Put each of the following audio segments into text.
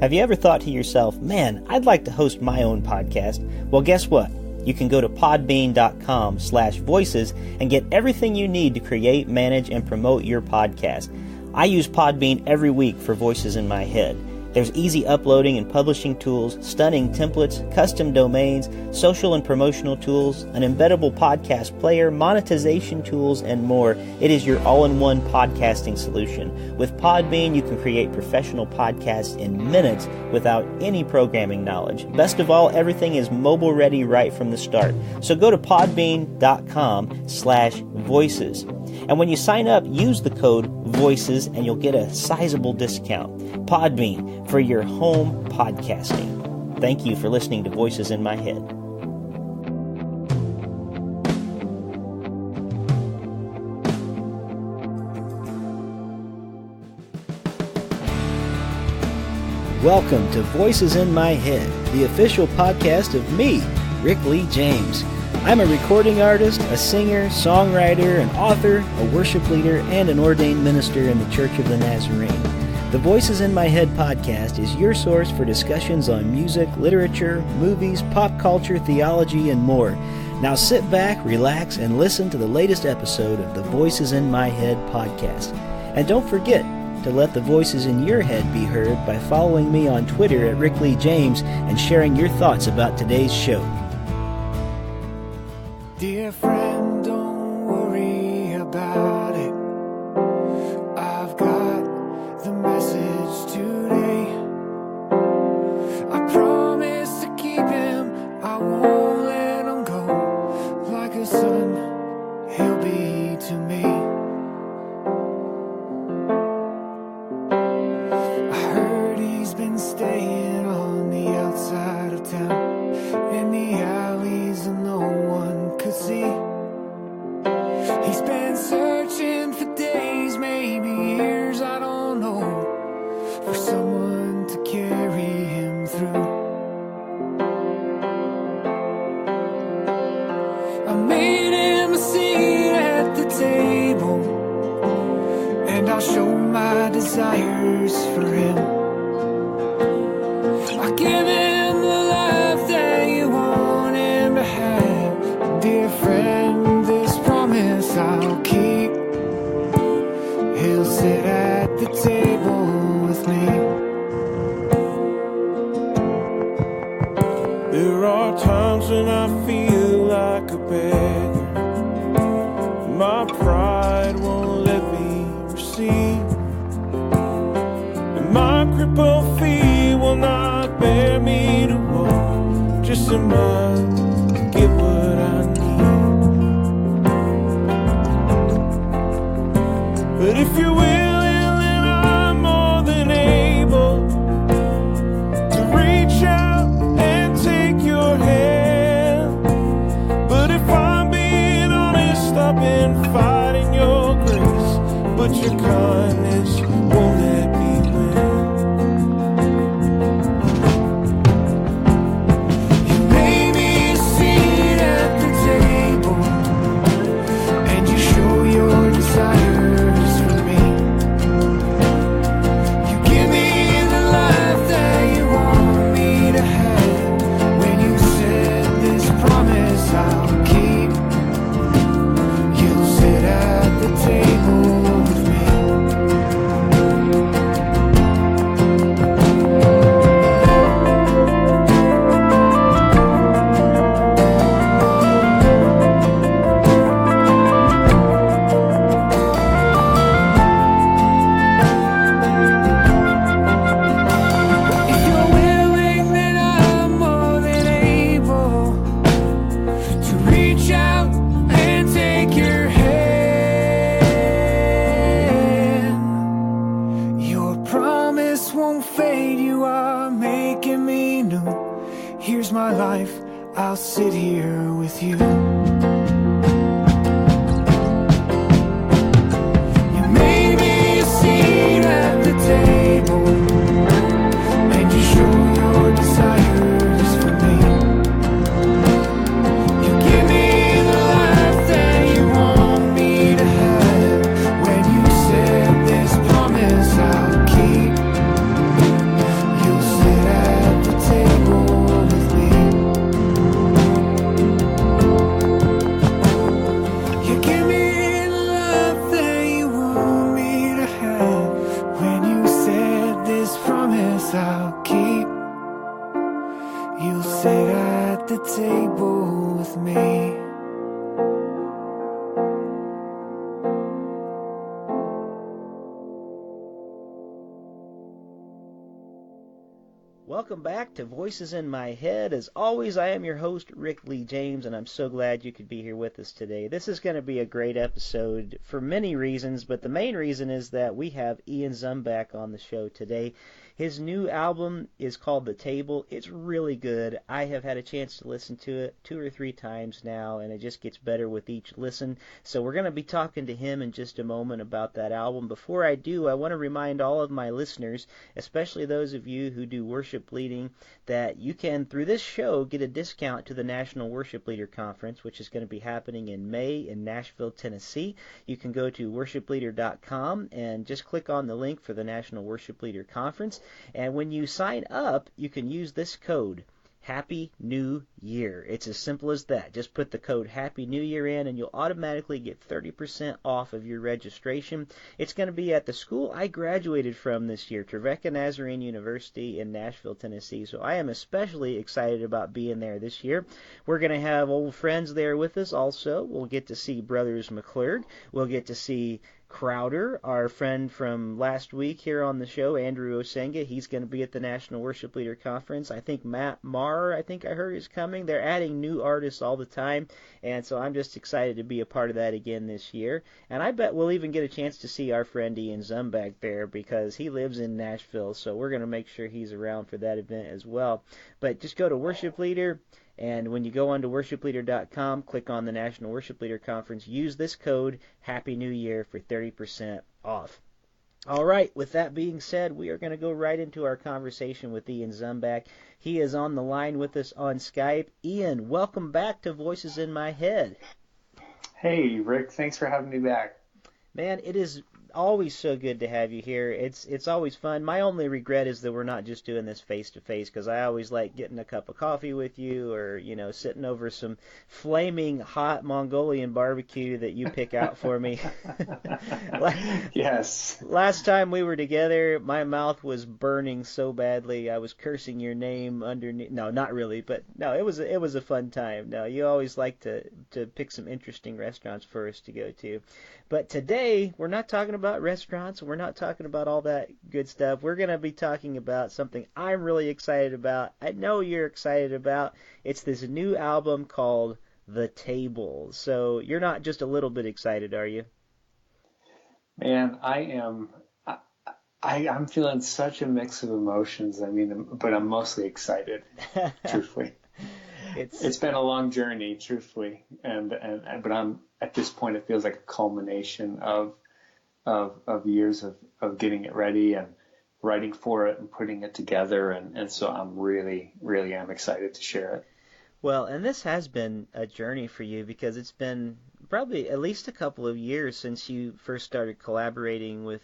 Have you ever thought to yourself, man, I'd like to host my own podcast? Well, guess what? You can go to podbean.com/voices and get everything you need to create, manage, and promote your podcast. I use Podbean every week for Voices in My Head. There's easy uploading and publishing tools, stunning templates, custom domains, social and promotional tools, an embeddable podcast player, monetization tools, and more. It is your all-in-one podcasting solution. With Podbean, you can create professional podcasts in minutes without any programming knowledge. Best of all, everything is mobile ready right from the start. So go to podbean.com/voices. And when you sign up, use the code VOICES and you'll get a sizable discount. Podbean, for your home podcasting. Thank you for listening to Voices in My Head. Welcome to Voices in My Head, the official podcast of me, Rick Lee James. I'm a recording artist, a singer, songwriter, an author, a worship leader, and an ordained minister in the Church of the Nazarene. The Voices in My Head podcast is your source for discussions on music, literature, movies, pop culture, theology, and more. Now sit back, relax, and listen to the latest episode of the Voices in My Head podcast. And don't forget to let the voices in your head be heard by following me on Twitter at Rick Lee James and sharing your thoughts about today's show. Dear friend, don't worry about it. I've got the message today. I promise to keep him. I won't let him go. Like a son, he'll be to me. I heard he's been staying on the outside of town, in the alleys and no one could see. He's been searching for days, maybe years, I don't know, for someone to carry him through. I made him a seat at the table, and I'll show my desires for him. I give him the life that you want him to have. Dear friend, this promise I'll keep. He'll sit at the table with me. There are times when I feel like a beggar. My pride won't let me receive, and my crippled feet will not bear me to walk just a mile, get what I need. But if you're willing, then I'm more than able to reach out and take your hand. But if I'm being honest, I've been fighting your grace, but your kindness won't let me win. You made me a seat at the table, and you show your desires for me. You give me the life that you want me to have. When you said this promise I'll keep, you'll sit at the table with me. If you're willing, then I'm more than able to reach out and take your hand. Your promise won't fade, you are making me new. Here's my life, I'll sit here with you. You made me a seat at the table, and you show your desires for me. You give me the life that you want me to have. When you said this promise I'll keep, you'll promise I'll keep. You'll sit at the table with me. Welcome back to Voices in My Head. As always, I am your host, Rick Lee James, and I'm so glad you could be here with us today. This is going to be a great episode for many reasons, but the main reason is that we have Ian Zumback on the show today. His new album is called The Table. It's really good. I have had a chance to listen to it 2 or 3 times now, and it just gets better with each listen. So we're going to be talking to him in just a moment about that album. Before I do, I want to remind all of my listeners, especially those of you who do worship leading, that you can, through this show, get a discount to the National Worship Leader Conference, which is going to be happening in May in Nashville, Tennessee. You can go to worshipleader.com and just click on the link for the National Worship Leader Conference. And when you sign up, you can use this code, Happy New Year. It's as simple as that. Just put the code Happy New Year in and you'll automatically get 30% off of your registration. It's going to be at the school I graduated from this year, Trevecca Nazarene University in Nashville, Tennessee. So I am especially excited about being there this year. We're going to have old friends there with us also. We'll get to see Brothers McClurg. We'll get to see Crowder, our friend from last week here on the show, Andrew Osenga. He's going to be at the National Worship Leader Conference. I think Matt Maher, I heard, is coming. They're adding new artists all the time, and so I'm just excited to be a part of that again this year. And I bet we'll even get a chance to see our friend Ian Zumback there because he lives in Nashville, so we're going to make sure he's around for that event as well. But just go to Worship Leader, and when you go on to worshipleader.com, click on the National Worship Leader Conference, use this code, Happy New Year, for 30% off. All right, with that being said, we are going to go right into our conversation with Ian Zumback. He is on the line with us on Skype. Ian, welcome back to Voices in My Head. Hey, Rick, thanks for having me back. Man, it is always so good to have you here. It's always fun. My only regret is that we're not just doing this face to face, because I always like getting a cup of coffee with you, or sitting over some flaming hot Mongolian barbecue that you pick out for me. Yes. Last time we were together, my mouth was burning so badly. I was cursing your name underneath. No, not really, but no, it was a fun time. No, you always like to pick some interesting restaurants for us to go to. But today, we're not talking about restaurants. We're not talking about all that good stuff. We're going to be talking about something I'm really excited about. I know you're excited about. It's this new album called The Table. So you're not just a little bit excited, are you? Man, I am. I'm feeling such a mix of emotions. I mean, but I'm mostly excited, truthfully. It's been a long journey, truthfully, but I'm at this point. It feels like a culmination of years of getting it ready and writing for it and putting it together, and so I'm really am excited to share it. Well, and this has been a journey for you because it's been probably at least a couple of years since you first started collaborating with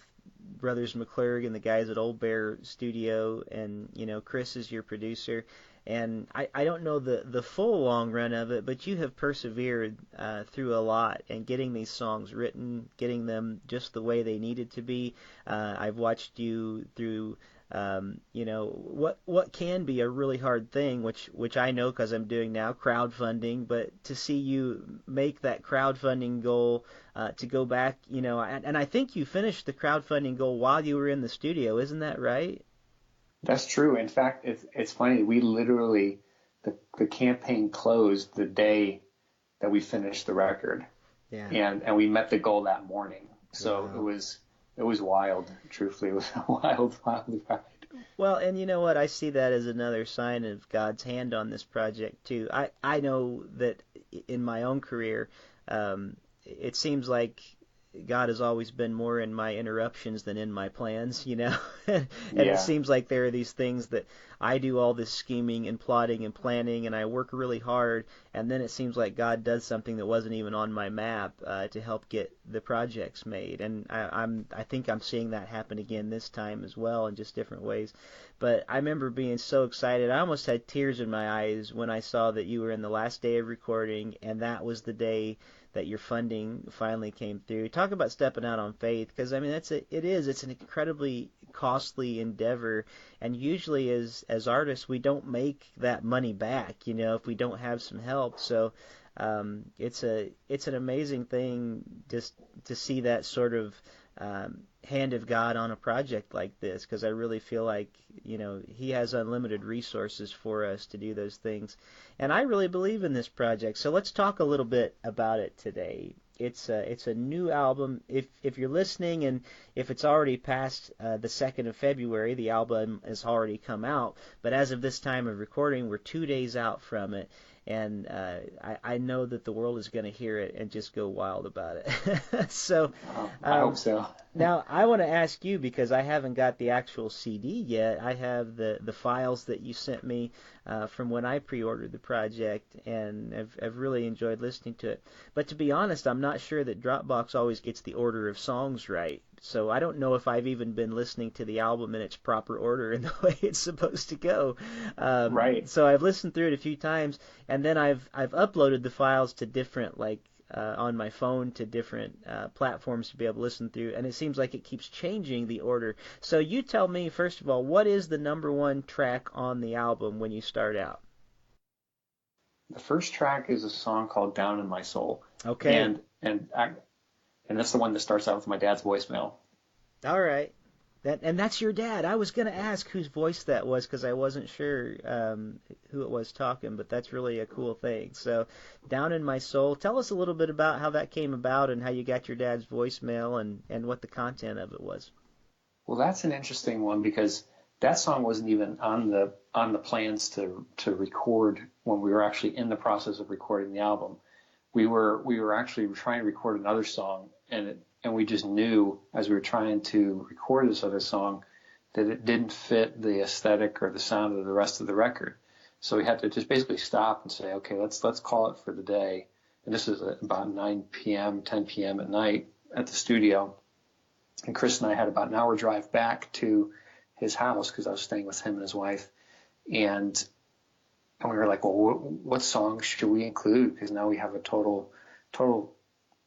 Brothers McClurg and the guys at Old Bear Studio, and Chris is your producer. And I don't know the full long run of it, but you have persevered through a lot and getting these songs written, getting them just the way they needed to be. I've watched you through what can be a really hard thing, which I know because I'm doing now, crowdfunding. But to see you make that crowdfunding goal, to go back, and I think you finished the crowdfunding goal while you were in the studio, isn't that right? That's true. In fact, it's funny. We literally, the campaign closed the day that we finished the record. Yeah. And we met the goal that morning. So wow. It was wild. Truthfully, it was a wild ride. Well, and you know what? I see that as another sign of God's hand on this project too. I know that in my own career, it seems like God has always been more in my interruptions than in my plans, and It seems like there are these things that I do all this scheming and plotting and planning, and I work really hard, and then it seems like God does something that wasn't even on my map to help get the projects made. And I think I'm seeing that happen again this time as well in just different ways. But I remember being so excited. I almost had tears in my eyes when I saw that you were in the last day of recording, and that was the day that your funding finally came through. Talk about stepping out on faith, because I mean it's an incredibly costly endeavor, and usually as artists we don't make that money back, if we don't have some help. So it's an amazing thing just to see that sort of hand of God on a project like this, because I really feel like He has unlimited resources for us to do those things, and I really believe in this project. So let's talk a little bit about it today. It's a new album. If you're listening, and if it's already past the 2nd of February, the album has already come out. But as of this time of recording, we're 2 days out from it. And I know that the world is going to hear it and just go wild about it. So I hope so. Now, I want to ask you, because I haven't got the actual CD yet. I have the files that you sent me from when I pre-ordered the project, and I've really enjoyed listening to it. But to be honest, I'm not sure that Dropbox always gets the order of songs right. So I don't know if I've even been listening to the album in its proper order and the way it's supposed to go. Right. So I've listened through it a few times, and then I've uploaded the files to different, on my phone, to different platforms to be able to listen through, and it seems like it keeps changing the order. So you tell me, first of all, what is the number one track on the album when you start out? The first track is a song called "Down in My Soul." Okay. And that's the one that starts out with my dad's voicemail. All right. That's your dad. I was going to ask whose voice that was, because I wasn't sure who it was talking, but that's really a cool thing. So, "Down in My Soul." Tell us a little bit about how that came about and how you got your dad's voicemail and what the content of it was. Well, that's an interesting one, because that song wasn't even on the plans to record when we were actually in the process of recording the album. We were actually trying to record another song, and we just knew as we were trying to record this other song that it didn't fit the aesthetic or the sound of the rest of the record. So we had to just basically stop and say, okay, let's call it for the day. And this is about 9 p.m., 10 p.m. at night at the studio. And Chris and I had about an hour drive back to his house, because I was staying with him and his wife. And we were like, well, what songs should we include? Because now we have a total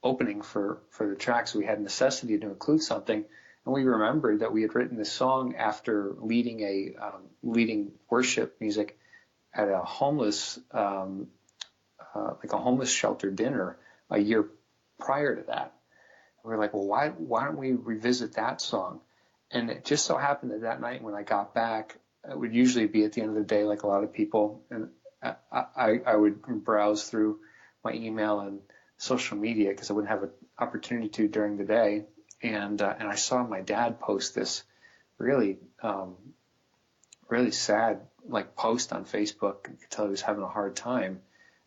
opening for the track. So we had necessity to include something. And we remembered that we had written this song after leading worship music at a homeless shelter dinner a year prior to that. And we were like, well, why don't we revisit that song? And it just so happened that night when I got back, it would usually be at the end of the day, like a lot of people, and I would browse through my email and social media, because I wouldn't have an opportunity to during the day. And I saw my dad post this really sad post on Facebook. You could tell he was having a hard time,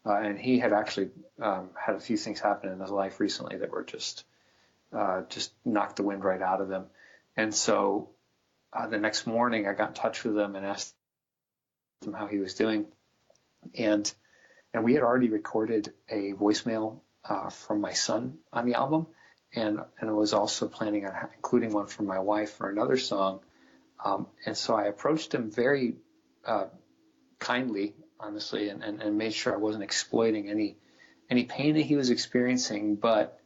and he had actually had a few things happen in his life recently that were just knocked the wind right out of him. And so the next morning I got in touch with him and asked him how he was doing, and we had already recorded a voicemail from my son on the album, and I was also planning on including one from my wife for another song. And so I approached him very kindly, honestly, and made sure I wasn't exploiting any pain that he was experiencing, but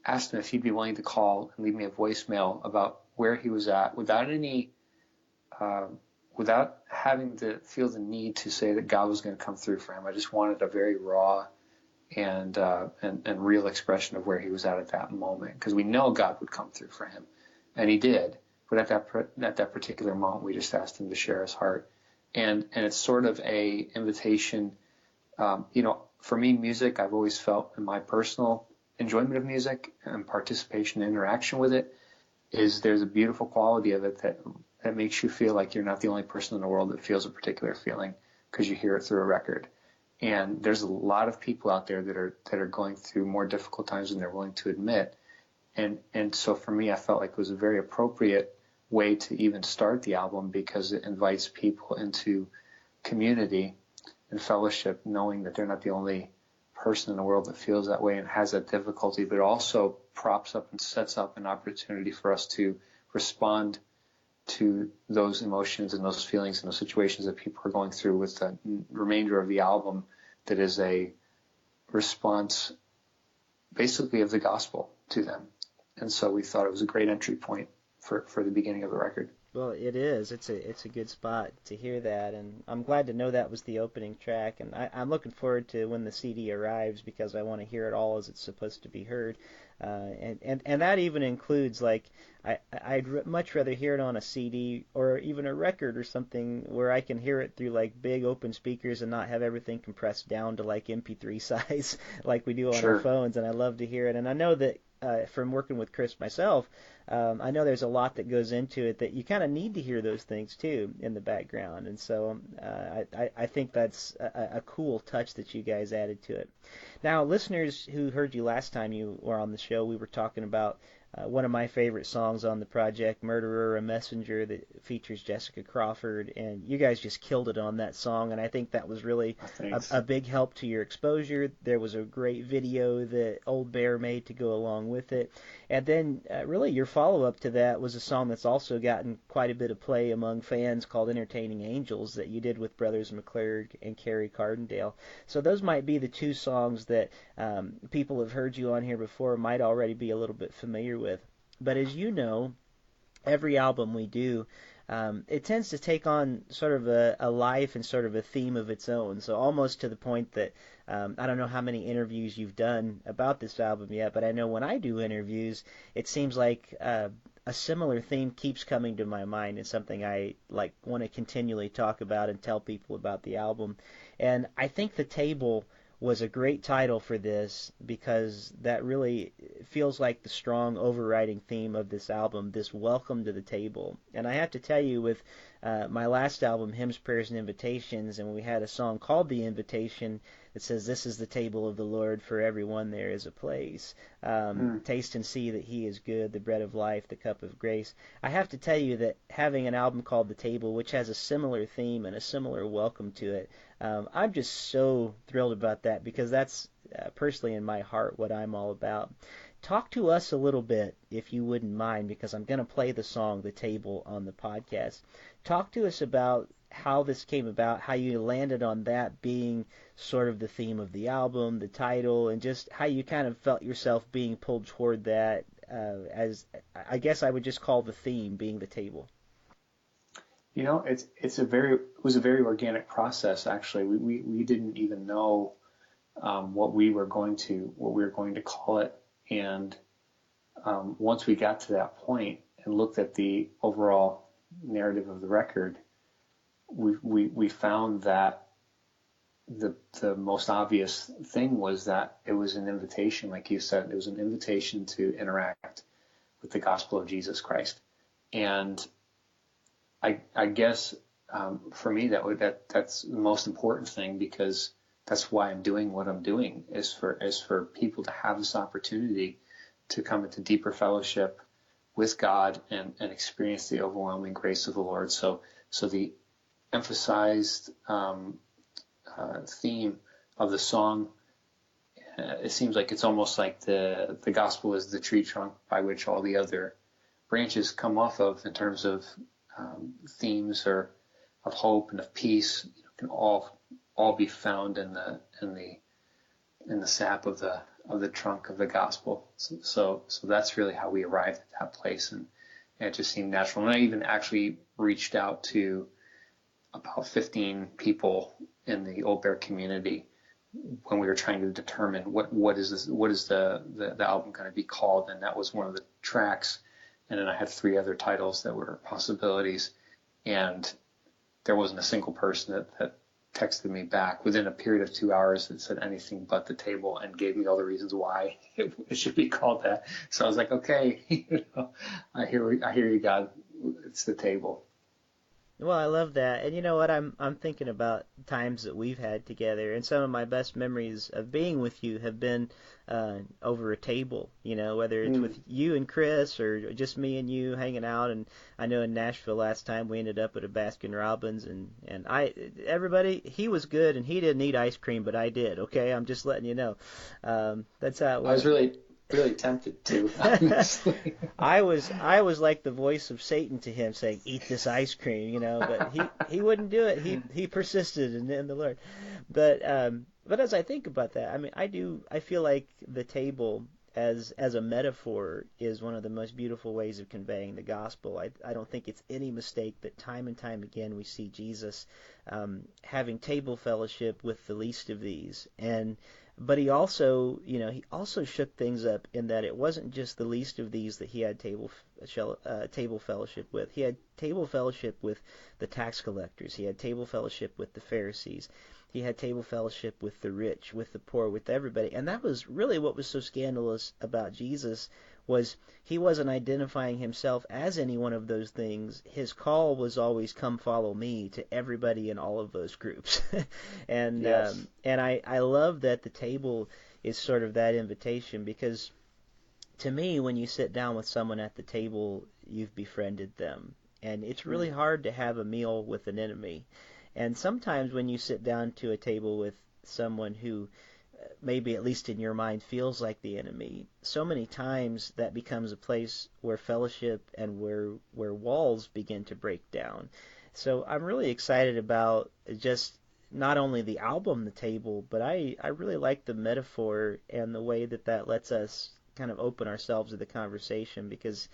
asked him if he'd be willing to call and leave me a voicemail about where he was at, without having to feel the need to say that God was going to come through for him. I just wanted a very raw and real expression of where he was at that moment, because we know God would come through for him, and he did. But at that particular moment, we just asked him to share his heart, and it's sort of a invitation. For me, music, I've always felt in my personal enjoyment of music and participation and interaction with it, there's a beautiful quality of it that makes you feel like you're not the only person in the world that feels a particular feeling because you hear it through a record. And there's a lot of people out there that are going through more difficult times than they're willing to admit. And so for me, I felt like it was a very appropriate way to even start the album, because it invites people into community and fellowship, knowing that they're not the only person in the world that feels that way and has that difficulty, but also props up and sets up an opportunity for us to respond to those emotions and those feelings and those situations that people are going through, with the remainder of the album that is a response basically of the gospel to them. And so we thought it was a great entry point for the beginning of the record. Well, it is. It's a good spot to hear that, and I'm glad to know that was the opening track. And I'm looking forward to when the CD arrives because I want to hear it all as it's supposed to be heard. And that even includes, like, I'd much rather hear it on a CD or even a record or something where I can hear it through like big open speakers and not have everything compressed down to like MP3 size like we do on Sure. our phones. And I love to hear it. And I know that from working with Chris myself, I know there's a lot that goes into it that you kind of need to hear those things too in the background. And so I think that's a cool touch that you guys added to it. Now, listeners who heard you last time you were on the show, we were talking about one of my favorite songs on the project, Murderer, a Messenger, that features Jessica Crawford, and you guys just killed it on that song, and I think that was really a big help to your exposure. There was a great video that Old Bear made to go along with it, and then really your follow-up to that was a song that's also gotten quite a bit of play among fans called Entertaining Angels that you did with Brothers McClurg and Kerry Cardendale. So those might be the two songs that people have heard you on here before might already be a little bit familiar with. But as you know, every album we do, it tends to take on sort of a life and sort of a theme of its own. So almost to the point that I don't know how many interviews you've done about this album yet, but I know when I do interviews, it seems like a similar theme keeps coming to my mind and something I like want to continually talk about and tell people about the album. And I think The Table was a great title for this because that really feels like the strong overriding theme of this album, this welcome to the table. And I have to tell you, with my last album, Hymns, Prayers, and Invitations, and we had a song called The Invitation that says, "This is the table of the Lord, for everyone there is a place. Taste and see that he is good, the bread of life, the cup of grace." I have to tell you that having an album called The Table, which has a similar theme and a similar welcome to it, I'm just so thrilled about that because that's personally in my heart what I'm all about. Talk to us a little bit, if you wouldn't mind, because I'm going to play the song The Table on the podcast. Talk to us about how this came about, how you landed on that being sort of the theme of the album, the title, and just how you kind of felt yourself being pulled toward that as, I guess I would just call the theme being the table. You know, it was a very organic process. Actually, we didn't even know what we were going to call it, and once we got to that point and looked at the overall narrative of the record, we found that the most obvious thing was that it was an invitation, like you said, it was an invitation to interact with the gospel of Jesus Christ, and I guess for me that's the most important thing, because that's why I'm doing what I'm doing, is for people to have this opportunity to come into deeper fellowship with God and experience the overwhelming grace of the Lord. So the emphasized theme of the song, it seems like it's almost like the gospel is the tree trunk by which all the other branches come off of in terms of themes or of hope and of peace, can all be found in the sap of the trunk of the gospel. So that's really how we arrived at that place, and it just seemed natural. And I even actually reached out to about 15 people in the Old Bear community when we were trying to determine what is the album going to be called, and that was one of the tracks. And then I had 3 other titles that were possibilities, and there wasn't a single person that texted me back within a period of 2 hours that said anything but The Table and gave me all the reasons why it should be called that. So I was like, okay, I hear you, God. It's The Table. Well, I love that. And you know what? I'm thinking about times that we've had together, and some of my best memories of being with you have been over a table, whether it's with you and Chris or just me and you hanging out. And I know in Nashville last time we ended up at a Baskin Robbins, and everybody, he was good and he didn't eat ice cream, but I did. Okay, I'm just letting you know. That's how it was. I was really tempted to, honestly. I was like the voice of Satan to him, saying, "Eat this ice cream," but he wouldn't do it. He persisted in the Lord. But But as I think about that, I mean, I feel like the table as a metaphor is one of the most beautiful ways of conveying the gospel. I don't think it's any mistake that time and time again we see Jesus having table fellowship with the least of these. But he also, he also shook things up in that it wasn't just the least of these that he had table fellowship with. He had table fellowship with the tax collectors. He had table fellowship with the Pharisees. He had table fellowship with the rich, with the poor, with everybody. And that was really what was so scandalous about Jesus, was he wasn't identifying himself as any one of those things. His call was always, come follow me, to everybody in all of those groups. And Yes. and I love that the table is sort of that invitation, because to me, when you sit down with someone at the table, you've befriended them. And it's really hard to have a meal with an enemy. And sometimes when you sit down to a table with someone who maybe, at least in your mind, feels like the enemy, so many times that becomes a place where fellowship and where walls begin to break down. So I'm really excited about just not only the album, The Table, but I really like the metaphor and the way that lets us kind of open ourselves to the conversation, because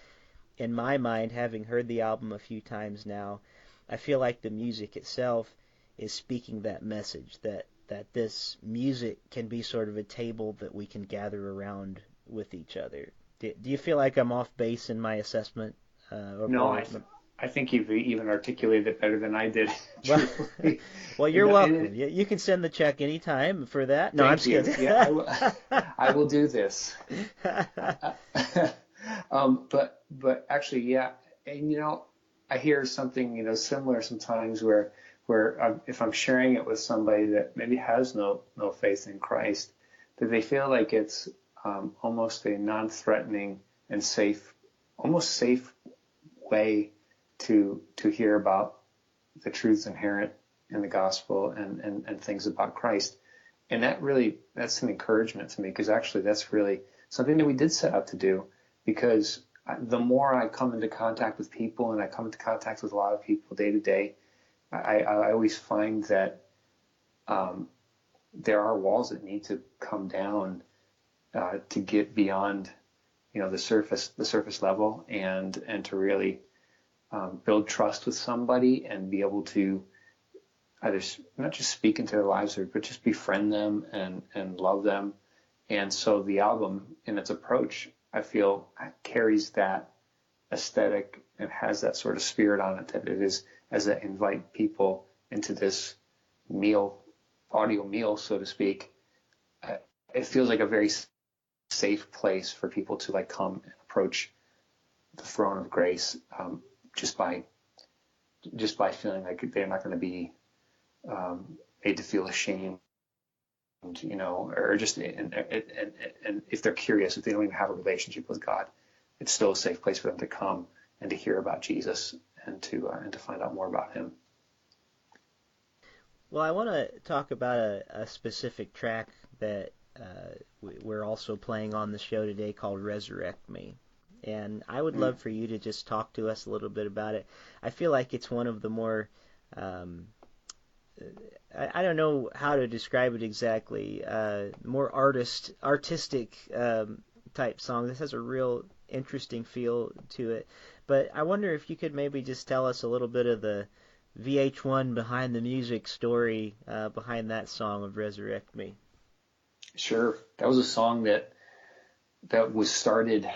in my mind, having heard the album a few times now, I feel like the music itself is speaking that message, that this music can be sort of a table that we can gather around with each other. Do you feel like I'm off base in my assessment? No, I think you've even articulated it better than I did. Well, Truthfully. well, you're welcome. You can send the check anytime for that. No, I'm Thank just you. kidding. Yeah, I will do this. But actually, yeah, and I hear something similar sometimes where if I'm sharing it with somebody that maybe has no faith in Christ, that they feel like it's almost a non-threatening and almost safe way to hear about the truths inherent in the gospel and things about Christ. And that's an encouragement to me, because actually that's really something that we did set out to do, because the more I come into contact with people, and I come into contact with a lot of people day to day, I always find that there are walls that need to come down to get beyond the surface level, and to really build trust with somebody and be able to either not just speak into their lives, but just befriend them and love them. And so the album, in its approach, I feel carries that aesthetic and has that sort of spirit on it, that it is as I invite people into this audio meal, so to speak. It feels like a very safe place for people to come and approach the throne of grace, just by feeling like they're not going to be made to feel ashamed, or just and if they're curious, if they don't even have a relationship with God, it's still a safe place for them to come and to hear about Jesus and to find out more about Him. Well, I want to talk about a specific track that we're also playing on the show today, called Resurrect Me. And I would love for you to just talk to us a little bit about it. I feel like it's one of the more, I don't know how to describe it exactly, more artistic type song. This has a real interesting feel to it. But I wonder if you could maybe just tell us a little bit of the VH1 behind the music story behind that song of Resurrect Me. Sure. That was a song that was started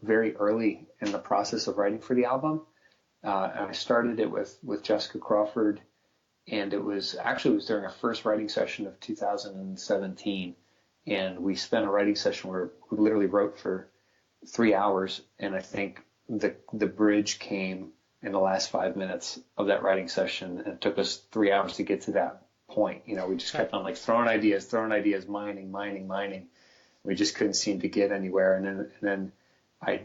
very early in the process of writing for the album. And I started it with Jessica Crawford, and it was during our first writing session of 2017. And we spent a writing session where we literally wrote for 3 hours. And I think the bridge came in the last 5 minutes of that writing session. And it took us 3 hours to get to that point. We just kept on throwing ideas, mining. We just couldn't seem to get anywhere. And then I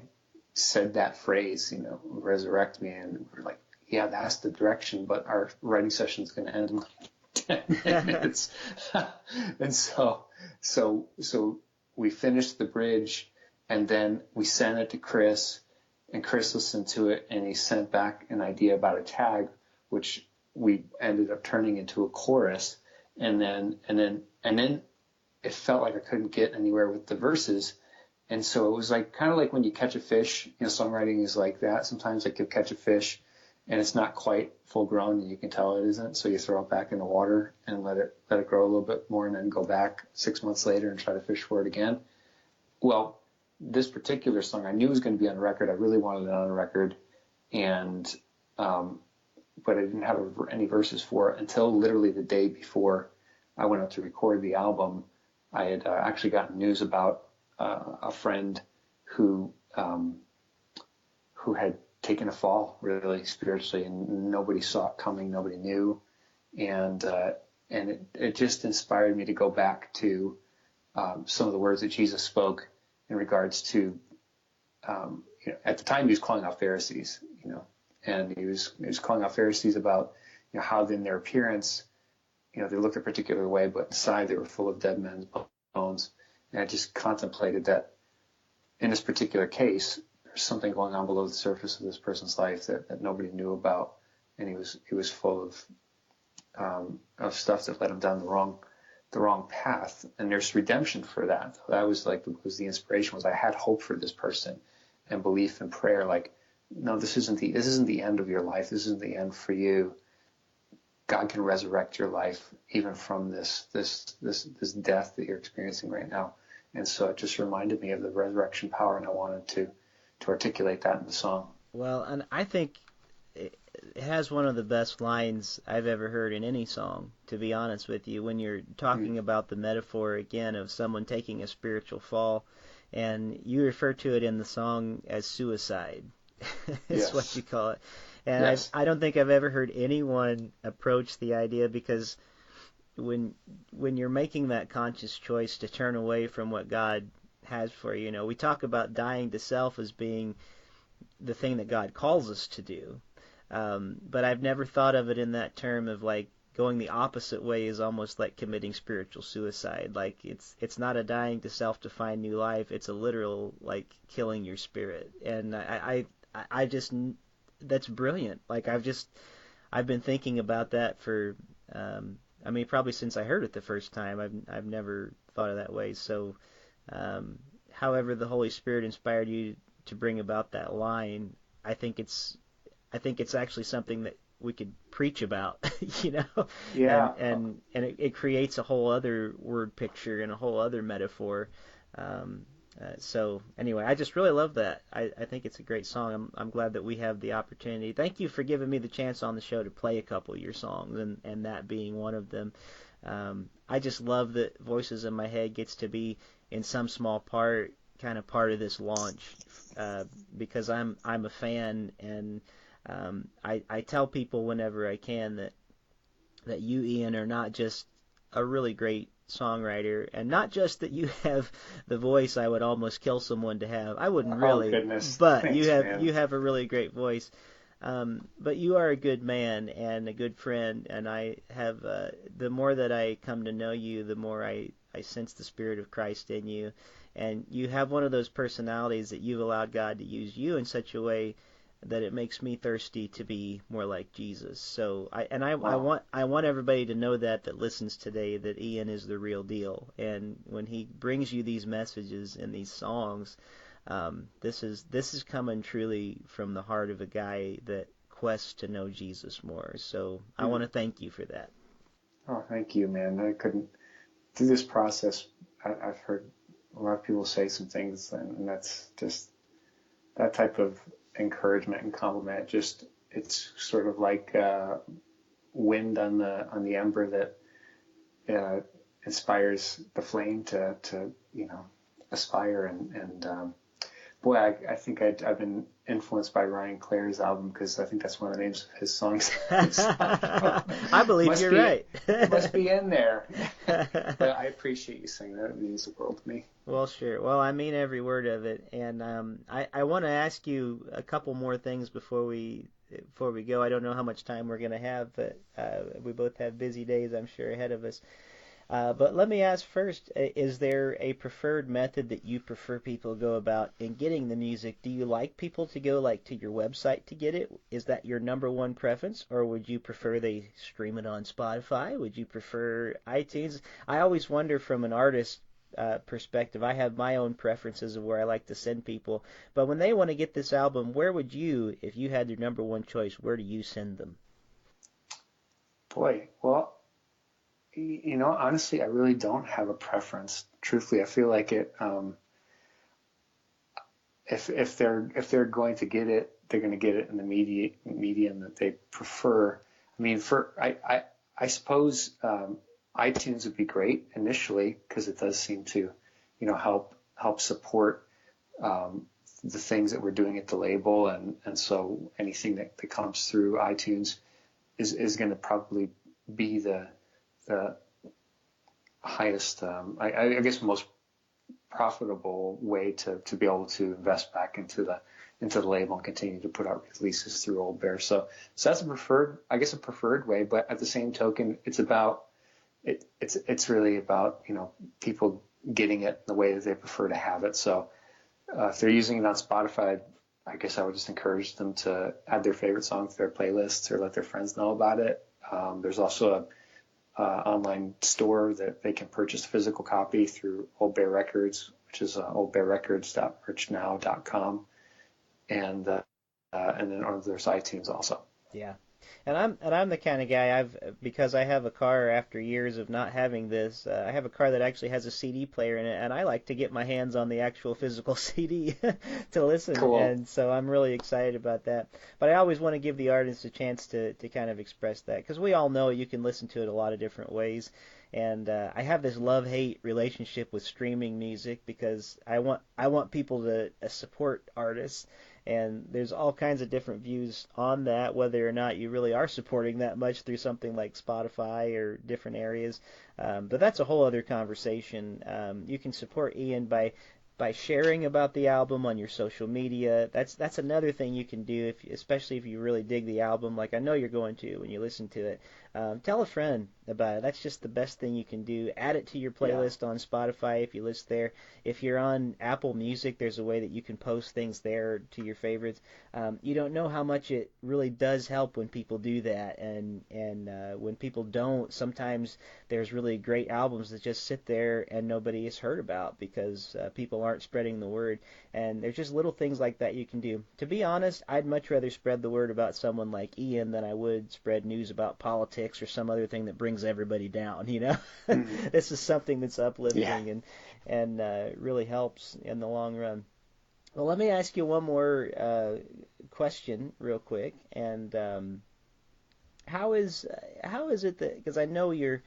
said that phrase, resurrect me. And we're like, yeah, that's the direction, but our writing session is going to end in 10 minutes. And so we finished the bridge, and then we sent it to Chris, and Chris listened to it, and he sent back an idea about a tag, which we ended up turning into a chorus. and then it felt like I couldn't get anywhere with the verses. And so it was like kind of like when you catch a fish, songwriting is like that. Sometimes like you'll catch a fish and it's not quite full grown and you can tell it isn't. So you throw it back in the water and let it grow a little bit more and then go back 6 months later and try to fish for it again. Well, this particular song I knew was going to be on record. I really wanted it on record, and but I didn't have any verses for it until literally the day before I went out to record the album. I had actually gotten news about a friend who had taken a fall really spiritually, and nobody saw it coming, nobody knew, and it just inspired me to go back to some of the words that Jesus spoke in regards to at the time he was calling out Pharisees, and he was calling out Pharisees about how in their appearance they looked a particular way, but inside they were full of dead men's bones. And I just contemplated that in this particular case, there's something going on below the surface of this person's life that nobody knew about, and he was full of stuff that led him down the wrong path. And there's redemption for that. That was the inspiration. Was I had hope for this person and belief and prayer. Like, no, this isn't the end of your life. This isn't the end for you. God can resurrect your life even from this death that you're experiencing right now. And so it just reminded me of the resurrection power, and I wanted to articulate that in the song. Well, and I think it has one of the best lines I've ever heard in any song, to be honest with you, when you're talking about the metaphor, again, of someone taking a spiritual fall, and you refer to it in the song as suicide. Is what you call it. And yes. I don't think I've ever heard anyone approach the idea, because when you're making that conscious choice to turn away from what God has for you, we talk about dying to self as being the thing that God calls us to do. But I've never thought of it in that term of like going the opposite way is almost like committing spiritual suicide. Like it's not a dying to self to find new life. It's a literal like killing your spirit. And I just, that's brilliant. Like I've been thinking about that for, probably since I heard it the first time. I've never thought of that way. So, however the Holy Spirit inspired you to bring about that line, I think it's actually something that we could preach about, Yeah. And it creates a whole other word picture and a whole other metaphor. So anyway, I just really love that. I think it's a great song. I'm glad that we have the opportunity. Thank you for giving me the chance on the show to play a couple of your songs, and that being one of them. I just love that Voices in My Head gets to be, in some small part, kind of part of this launch, because I'm a fan, and I tell people whenever I can that you, Ian, are not just a really great songwriter, and not just that you have the voice I would almost kill someone to have. I wouldn't really, but thanks, you have a really great voice. But you are a good man and a good friend, and I have the more that I come to know you, the more I sense the Spirit of Christ in you, and you have one of those personalities that you've allowed God to use you in such a way that it makes me thirsty to be more like Jesus. So wow. I want everybody to know that listens today, that Ian is the real deal. And when he brings you these messages and these songs, this is coming truly from the heart of a guy that quests to know Jesus more. So I want to thank you for that. Oh, thank you, man. I couldn't, through this process, I've heard a lot of people say some things, and that's just that type of encouragement and compliment. Just, it's sort of like wind on the ember that inspires the flame to aspire. And boy, I think I've been influenced by Ryan Clare's album, because I think that's one of the names of his songs. I believe you're right. It must be in there. But I appreciate you saying that. It means the world to me. Well, sure. Well, I mean every word of it. And I want to ask you a couple more things before we go. I don't know how much time we're going to have, but we both have busy days, I'm sure, ahead of us. But let me ask first, is there a preferred method that you prefer people go about in getting the music? Do you like people to go like to your website to get it? Is that your number one preference, or would you prefer they stream it on Spotify? Would you prefer iTunes? I always wonder from an artist perspective. I have my own preferences of where I like to send people, but when they want to get this album, where would you, if you had your number one choice, where do you send them? Boy, well, honestly, I really don't have a preference. Truthfully, I feel like it. If they're going to get it, they're going to get it in the medium that they prefer. I mean, I suppose iTunes would be great initially because it does seem to, help support the things that we're doing at the label, and so anything that comes through iTunes is going to probably be the highest, I guess, most profitable way to be able to invest back into the label and continue to put out releases through Old Bear. So that's a preferred way, but at the same token, it's really about, people getting it the way that they prefer to have it. So if they're using it on Spotify, I guess I would just encourage them to add their favorite song to their playlists or let their friends know about it. There's also a online store that they can purchase a physical copy through Old Bear Records, which is oldbearrecords.merchnow.com, and then there's iTunes also. Yeah. And I'm the kind of guy, because I have a car after years of not having this. I have a car that actually has a CD player in it, and I like to get my hands on the actual physical CD to listen. Cool. And so I'm really excited about that. But I always want to give the artist a chance to kind of express that, because we all know you can listen to it a lot of different ways. And I have this love-hate relationship with streaming music because I want people to support artists. And there's all kinds of different views on that, whether or not you really are supporting that much through something like Spotify or different areas. But that's a whole other conversation. You can support Ian by sharing about the album on your social media. That's another thing you can do, especially if you really dig the album, like I know you're going to when you listen to it. Tell a friend about it. That's just the best thing you can do. Add it to your playlist on Spotify if you list there. If you're on Apple Music, there's a way that you can post things there to your favorites. You don't know how much it really does help when people do that, and when people don't, sometimes there's really great albums that just sit there and nobody has heard about because people aren't spreading the word. And there's just little things like that you can do. To be honest, I'd much rather spread the word about someone like Ian than I would spread news about politics or some other thing that brings everybody down, Mm-hmm. This is something that's uplifting and really helps in the long run. Well, let me ask you one more question real quick. And how is it that, because I know your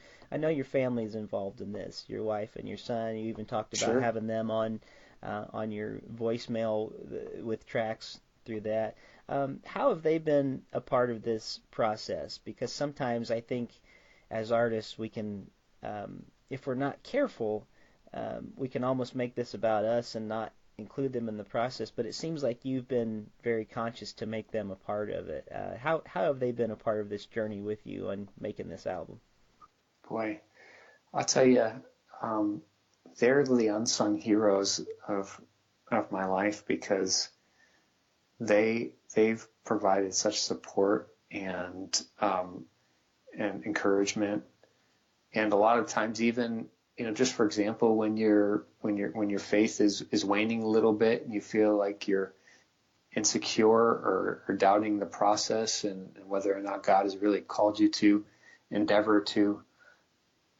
family's involved in this, your wife and your son. You even talked about having them on your voicemail with tracks through that. How have they been a part of this process? Because sometimes I think as artists we can, if we're not careful, we can almost make this about us and not include them in the process. But it seems like you've been very conscious to make them a part of it. How have they been a part of this journey with you on making this album? Boy, I'll tell you, they're the unsung heroes of my life because they've provided such support and encouragement, and a lot of times even, just for example, when your faith is waning a little bit and you feel like you're insecure or doubting the process and whether or not God has really called you to endeavor to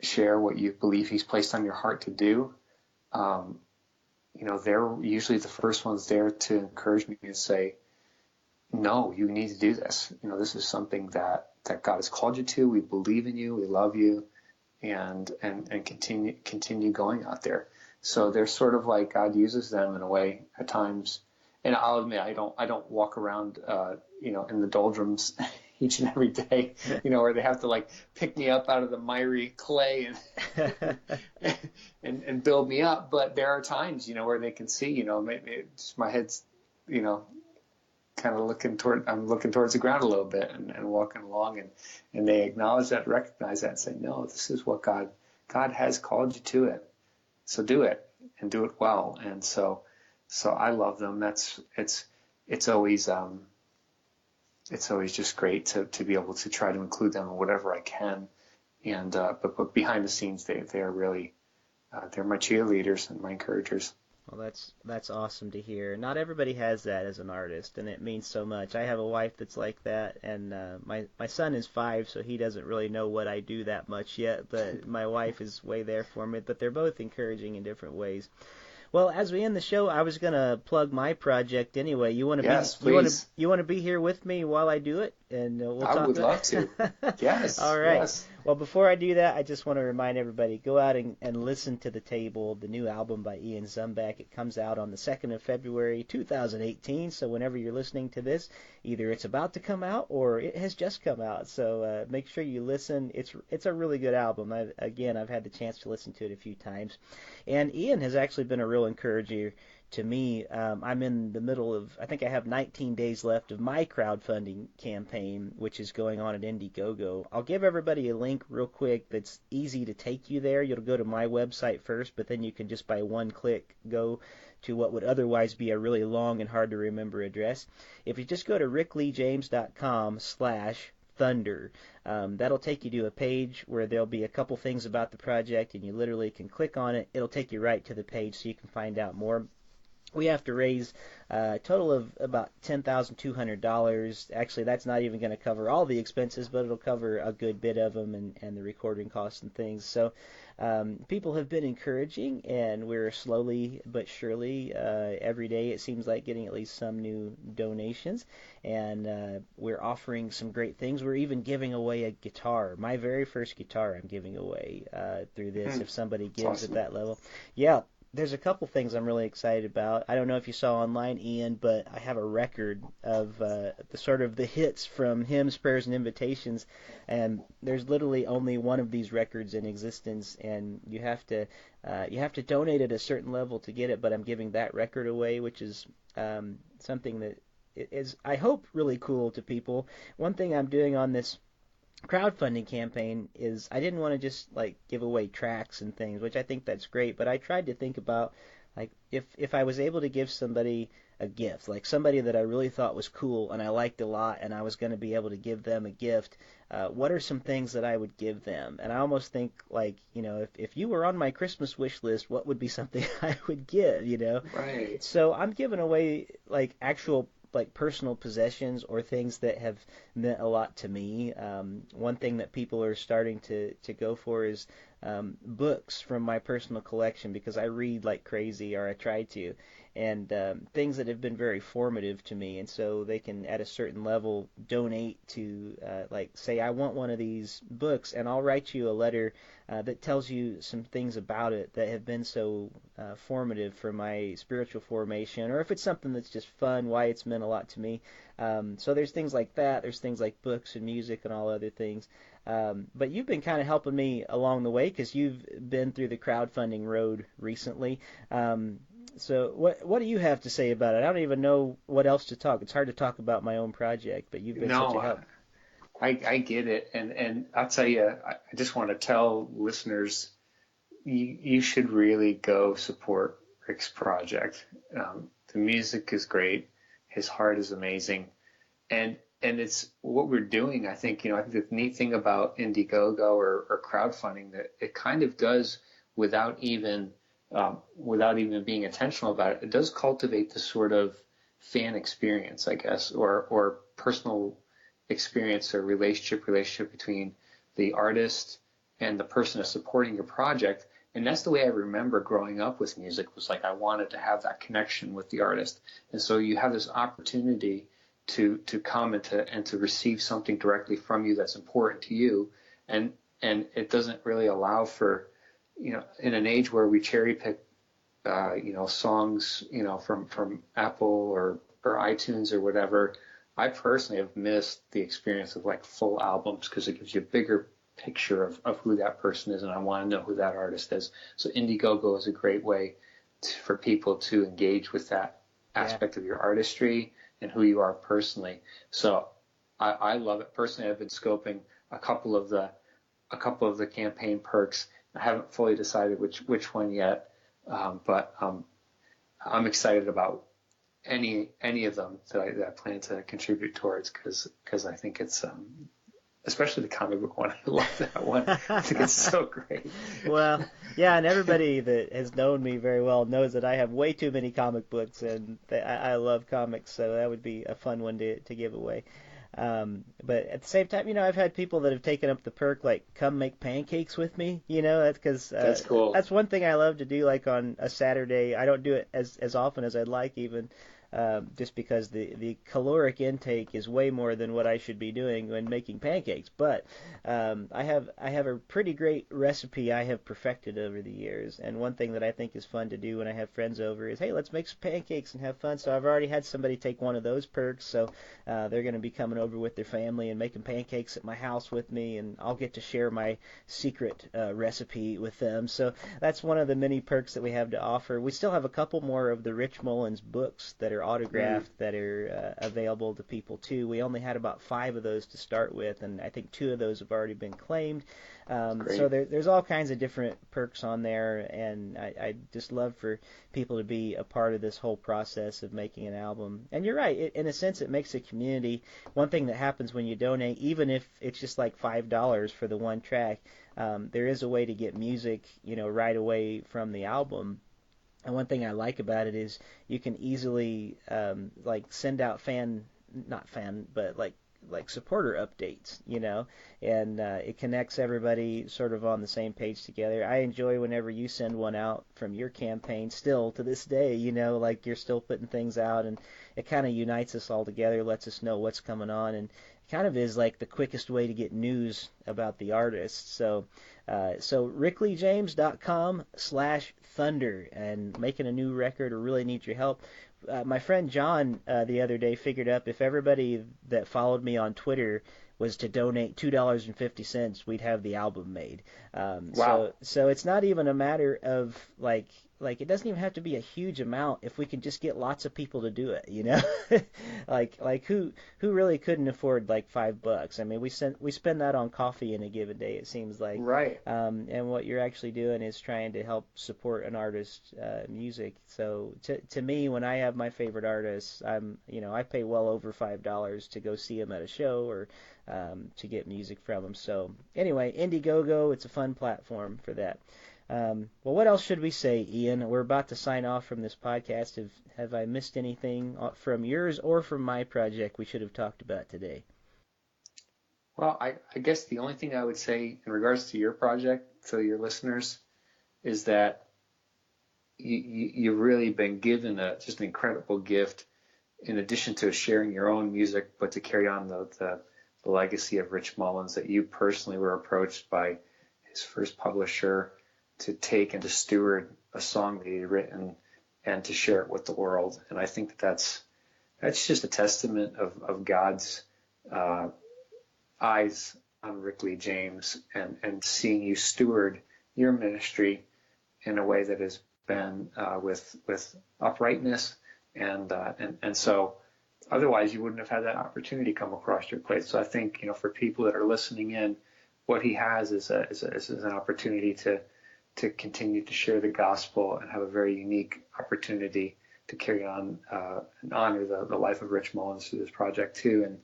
share what you believe He's placed on your heart to do, they're usually the first ones there to encourage me and say, no, you need to do this. This is something that God has called you to. We believe in you. We love you, and continue going out there. So they're sort of like God uses them in a way at times. And I'll admit, I don't walk around, in the doldrums each and every day, where they have to like pick me up out of the miry clay and build me up. But there are times, where they can see, maybe just my head's, kind of I'm looking towards the ground a little bit and walking along, and they acknowledge that, recognize that, and say, no, this is what God God has called you to it. So do it and do it well. And so I love them. It's always just great to be able to try to include them in whatever I can. And but behind the scenes, they are really they're my cheerleaders and my encouragers. Well, that's awesome to hear. Not everybody has that as an artist, and it means so much. I have a wife that's like that, and my son is 5, so he doesn't really know what I do that much yet. But my wife is way there for me. But they're both encouraging in different ways. Well, as we end the show, I was gonna plug my project anyway. You want to Yes, be please. You want to be here with me while I do it, and we'll talk. I would love to. Yes. All right. Yes. Well, before I do that, I just want to remind everybody, go out and listen to The Table, the new album by Ian Zumback. It comes out on the 2nd of February, 2018, so whenever you're listening to this, either it's about to come out or it has just come out, so make sure you listen. It's a really good album. I've had the chance to listen to it a few times, and Ian has actually been a real encourager to me. I'm in the middle of, I think I have 19 days left of my crowdfunding campaign, which is going on at Indiegogo. I'll give everybody a link real quick that's easy to take you there. You'll go to my website first, but then you can just by one click go to what would otherwise be a really long and hard to remember address. If you just go to rickleejames.com/thunder, that'll take you to a page where there'll be a couple things about the project, and you literally can click on it. It'll take you right to the page so you can find out more. We have to raise a total of about $10,200. Actually, that's not even going to cover all the expenses, but it'll cover a good bit of them and the recording costs and things. So people have been encouraging, and we're slowly but surely, every day it seems like, getting at least some new donations. And we're offering some great things. We're even giving away a guitar. My very first guitar I'm giving away through this, if somebody gives awesome. at that level. Yeah. There's a couple things I'm really excited about. I don't know if you saw online, Ian, but I have a record of the sort of the hits from hymns, prayers, and invitations, and there's literally only one of these records in existence, and you have to donate at a certain level to get it. But I'm giving that record away, which is something that is, I hope, really cool to people. One thing I'm doing on this crowdfunding campaign is I didn't want to just like give away tracks and things, which I think that's great, but I tried to think about like if I was able to give somebody a gift, like somebody that I really thought was cool and I liked a lot, and I was going to be able to give them a gift, what are some things that I would give them? And I almost think like, if you were on my Christmas wish list, what would be something I would give, Right. So I'm giving away like actual like personal possessions or things that have meant a lot to me. One thing that people are starting to go for is books from my personal collection, because I read like crazy, or I try to, and things that have been very formative to me, and so they can at a certain level donate to like say, I want one of these books, and I'll write you a letter that tells you some things about it that have been so formative for my spiritual formation, or if it's something that's just fun, why it's meant a lot to me. So there's things like that. There's things like books and music and all other things. But you've been kind of helping me along the way, because you've been through the crowdfunding road recently. So what do you have to say about it? I don't even know what else to talk. It's hard to talk about my own project, but you've been such a help. I get it, and I'll tell you, I just want to tell listeners, you should really go support Rick's project. The music is great, his heart is amazing, and it's what we're doing. I think I think the neat thing about Indiegogo or crowdfunding, that it kind of does without even being intentional about it. It does cultivate this sort of fan experience, I guess, or personal experience or relationship between the artist and the person who's supporting your project. And that's the way I remember growing up with music, was like I wanted to have that connection with the artist. And so you have this opportunity to come and to receive something directly from you that's important to you. And it doesn't really allow for, in an age where we cherry pick songs, from Apple or iTunes or whatever. I personally have missed the experience of like full albums, because it gives you a bigger picture of who that person is, and I want to know who that artist is. So Indiegogo is a great way for people to engage with that aspect of your artistry and who you are personally. So I love it. Personally, I've been scoping a couple of the campaign perks, I haven't fully decided which one yet, but I'm excited about any of them that I plan to contribute towards, because I think it's especially the comic book one. I love that one. I think it's so great. Well, yeah, and everybody that has known me very well knows that I have way too many comic books, and I love comics, so that would be a fun one to give away. But at the same time, I've had people that have taken up the perk, like, come make pancakes with me. That's because that's cool. That's one thing I love to do, like on a Saturday. I don't do it as often as I'd like, even. Just because the caloric intake is way more than what I should be doing when making pancakes. But I have a pretty great recipe I have perfected over the years, and one thing that I think is fun to do when I have friends over is, hey, let's make some pancakes and have fun. So I've already had somebody take one of those perks, so they're going to be coming over with their family and making pancakes at my house with me, and I'll get to share my secret recipe with them. So that's one of the many perks that we have to offer. We still have a couple more of the Rich Mullins books that are autographed that are available to people too. We only had about 5 of those to start with, and I think 2 of those have already been claimed. So there's all kinds of different perks on there, and I just love for people to be a part of this whole process of making an album. And you're right, in a sense it makes a community. One thing that happens when you donate, even if it's just like $5 for the one track, there is a way to get music, right away from the album. And one thing I like about it is you can easily send out supporter updates, and it connects everybody sort of on the same page together. I enjoy whenever you send one out from your campaign still to this day, like you're still putting things out, and it kind of unites us all together, lets us know what's coming on, and kind of is like the quickest way to get news about the artist. So rickleejames.com/thunder, and making a new record or really need your help. My friend John the other day figured up if everybody that followed me on Twitter was to donate $2.50, we'd have the album made. Wow. So it's not even a matter of like it doesn't even have to be a huge amount if we can just get lots of people to do it, like who really couldn't afford like $5? I mean, we spend that on coffee in a given day, it seems like. Right. And what you're actually doing is trying to help support an artist's music. So to me, when I have my favorite artists, I pay well over $5 to go see them at a show or to get music from them. So anyway, Indiegogo, it's a fun platform for that. Well, what else should we say, Ian? We're about to sign off from this podcast. Have I missed anything from yours or from my project we should have talked about today? Well, I guess the only thing I would say in regards to your project to your listeners is that you've really been given just an incredible gift, in addition to sharing your own music, but to carry on the legacy of Rich Mullins, that you personally were approached by his first publisher to take and to steward a song that he'd written and to share it with the world. And I think that's just a testament of God's eyes on Rick Lee James, and seeing you steward your ministry in a way that has been with uprightness, and so otherwise you wouldn't have had that opportunity come across your plate. So I think, for people that are listening in, what he has is an opportunity to continue to share the gospel and have a very unique opportunity to carry on and honor the life of Rich Mullins through this project too.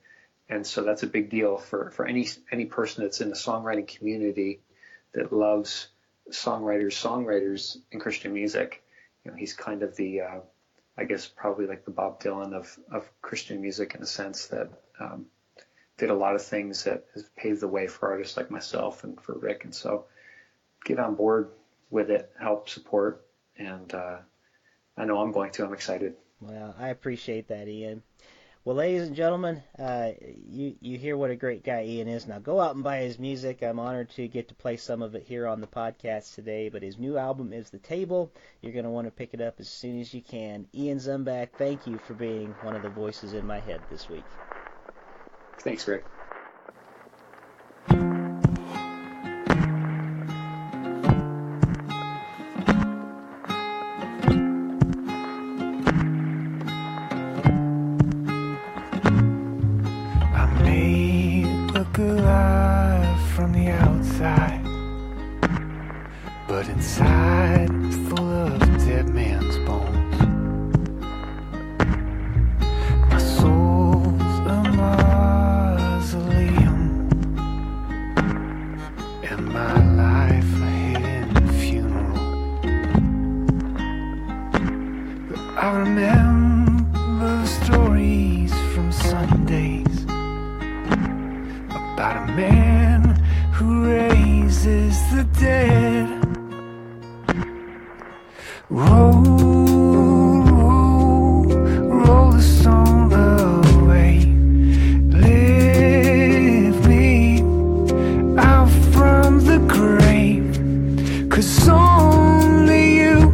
And so that's a big deal for any person that's in the songwriting community that loves songwriters in Christian music. He's kind of the, I guess probably like the Bob Dylan of Christian music, in a sense that did a lot of things that has paved the way for artists like myself and for Rick. And so get on board with it, help support, and I know I'm going to. I'm excited. Well, I appreciate that, Ian. Well, ladies and gentlemen, you hear what a great guy Ian is. Now go out and buy his music. I'm honored to get to play some of it here on the podcast today, but his new album is The Table. You're going to want to pick it up as soon as you can. Ian Zumback, thank you for being one of the voices in my head this week. Thanks, Rick. Alive from the outside, but inside I'm full of dead man's bones. My soul's a mausoleum, and my life a hidden funeral. But I remember the stories from Sundays about a man who raises the dead. Roll, roll, roll the stone away. Lift me out from the grave, 'cause only you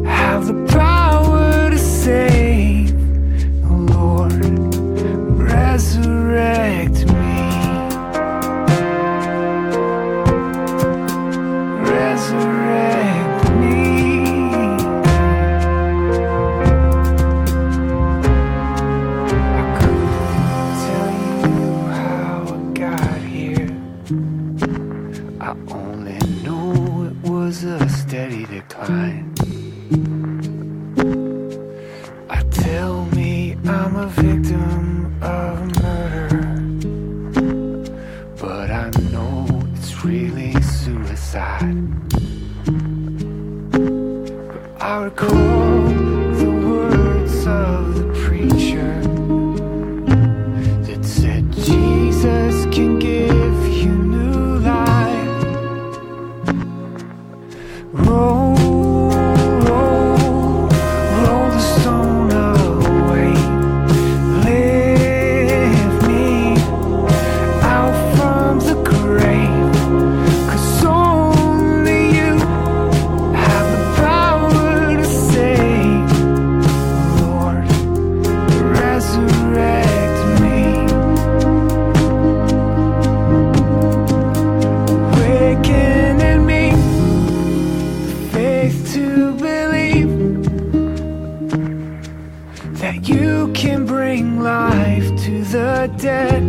have the power to save. Oh Lord, resurrect me. Resurrect me. I couldn't tell you how I got here. I only know it was a steady decline. Tell me I'm a victim of murder, but I know it's really suicide. But I recall the words of the preacher that said Jesus can give you new life. Roll, roll, roll the stone away. Lift me out from the grave, 'cause only you have the power to save. Lord, resurrect me. Awaken in me faith to believe that you can bring life to the dead.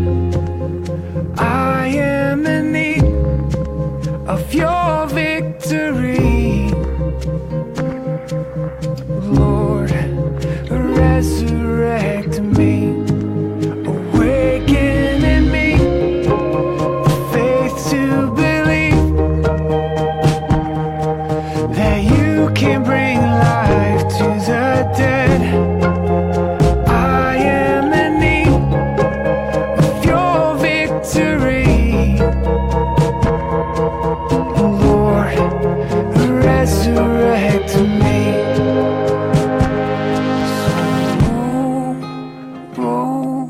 I am in need of your victory. Lord, resurrect me. Awaken in me faith to believe that you can bring life to the dead. I am in need of your victory. Lord, resurrect me. So roll,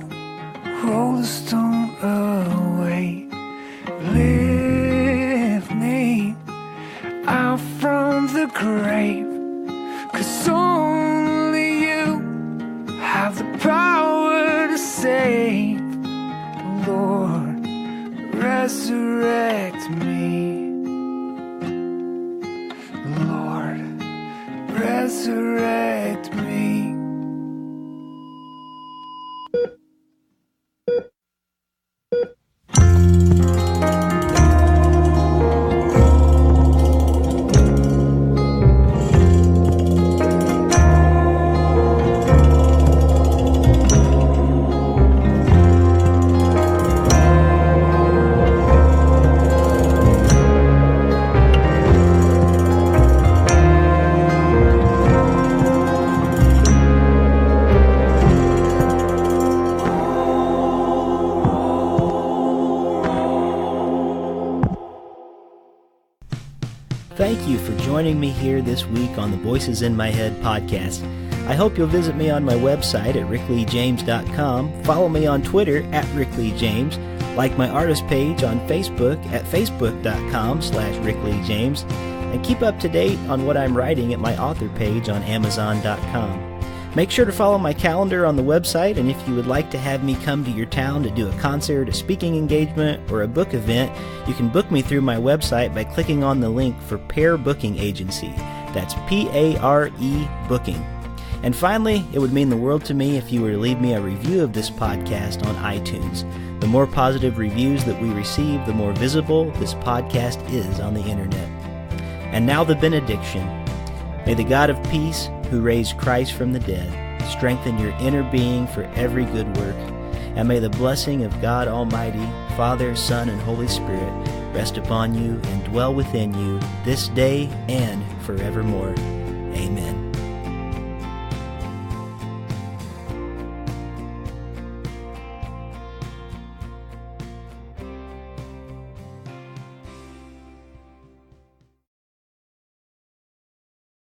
roll the stone away. Lift me out from the grave, 'cause only you have the power to save. Lord, resurrect me. Lord, resurrect me. Thank you for joining me here this week on the Voices in My Head podcast. I hope you'll visit me on my website at rickleejames.com, follow me on Twitter at rickleejames, like my artist page on Facebook at facebook.com/rickleejames, and keep up to date on what I'm writing at my author page on amazon.com. Make sure to follow my calendar on the website, and if you would like to have me come to your town to do a concert, a speaking engagement, or a book event, you can book me through my website by clicking on the link for Pair Booking Agency. That's P-A-R-E Booking. And finally, it would mean the world to me if you were to leave me a review of this podcast on iTunes. The more positive reviews that we receive, the more visible this podcast is on the internet. And now the benediction. May the God of peace, who raised Christ from the dead, strengthen your inner being for every good work. And may the blessing of God Almighty, Father, Son, and Holy Spirit rest upon you and dwell within you this day and forevermore. Amen.